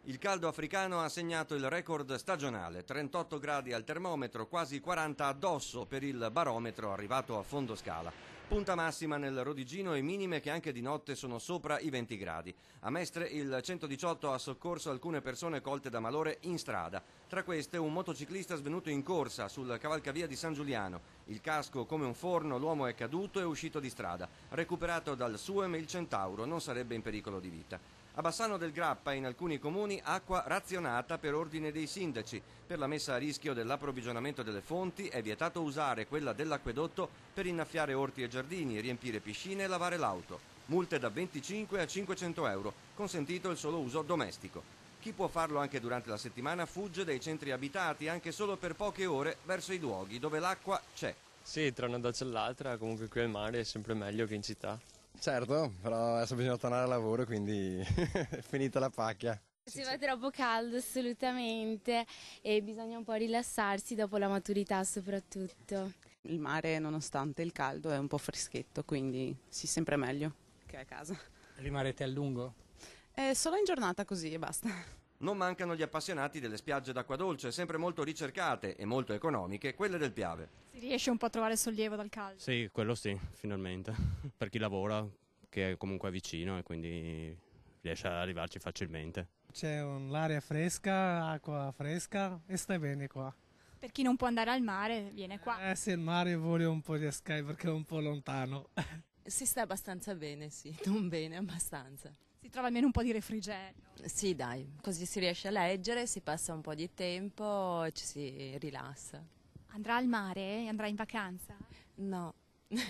Il caldo africano ha segnato il record stagionale, 38 gradi al termometro, quasi 40 addosso per il barometro arrivato a fondo scala. Punta massima nel Rodigino e minime che anche di notte sono sopra i 20 gradi. A Mestre il 118 ha soccorso alcune persone colte da malore in strada. Tra queste un motociclista svenuto in corsa sul cavalcavia di San Giuliano. Il casco come un forno, l'uomo è caduto e uscito di strada. Recuperato dal Suem il Centauro, non sarebbe in pericolo di vita. A Bassano del Grappa in alcuni comuni acqua razionata per ordine dei sindaci. Per la messa a rischio dell'approvvigionamento delle fonti è vietato usare quella dell'acquedotto per innaffiare orti e giardini, riempire piscine e lavare l'auto. Multe da 25 a 500 euro, consentito il solo uso domestico. Chi può farlo anche durante la settimana fugge dai centri abitati anche solo per poche ore verso i luoghi dove l'acqua c'è. Sì, tra una doccia e l'altra, comunque qui al mare è sempre meglio che in città. Certo, però adesso bisogna tornare al lavoro, quindi è finita la pacchia. Faceva troppo caldo assolutamente e bisogna un po' rilassarsi dopo la maturità soprattutto. Il mare nonostante il caldo è un po' freschetto, quindi sì, sempre meglio che a casa. Rimarrete a lungo? Solo in giornata così e basta. Non mancano gli appassionati delle spiagge d'acqua dolce, sempre molto ricercate e molto economiche, quelle del Piave. Si riesce un po' a trovare sollievo dal caldo? Sì, quello sì, finalmente. Per chi lavora, che comunque è vicino e quindi riesce ad arrivarci facilmente. C'è l'aria fresca, acqua fresca e stai bene qua. Per chi non può andare al mare viene qua. Se il mare vuole un po' di Sky perché è un po' lontano. Si sta abbastanza bene, sì, non bene, abbastanza. Si trova almeno un po' di refrigerio. Sì, dai, così si riesce a leggere, si passa un po' di tempo e ci si rilassa. Andrà al mare? Andrà in vacanza? No,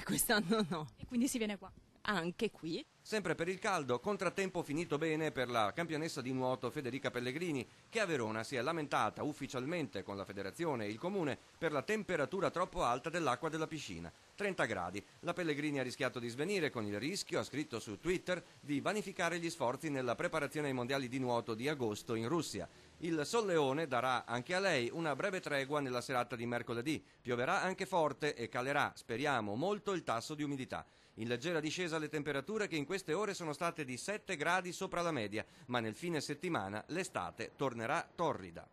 quest'anno no. E quindi si viene qua? Anche qui. Sempre per il caldo, contrattempo finito bene per la campionessa di nuoto Federica Pellegrini, che a Verona si è lamentata ufficialmente con la federazione e il comune per la temperatura troppo alta dell'acqua della piscina. 30 gradi. La Pellegrini ha rischiato di svenire con il rischio, ha scritto su Twitter, di vanificare gli sforzi nella preparazione ai mondiali di nuoto di agosto in Russia. Il Solleone darà anche a lei una breve tregua nella serata di mercoledì. Pioverà anche forte e calerà, speriamo, molto il tasso di umidità. In leggera discesa le temperature che in queste ore sono state di 7 gradi sopra la media, ma nel fine settimana l'estate tornerà torrida.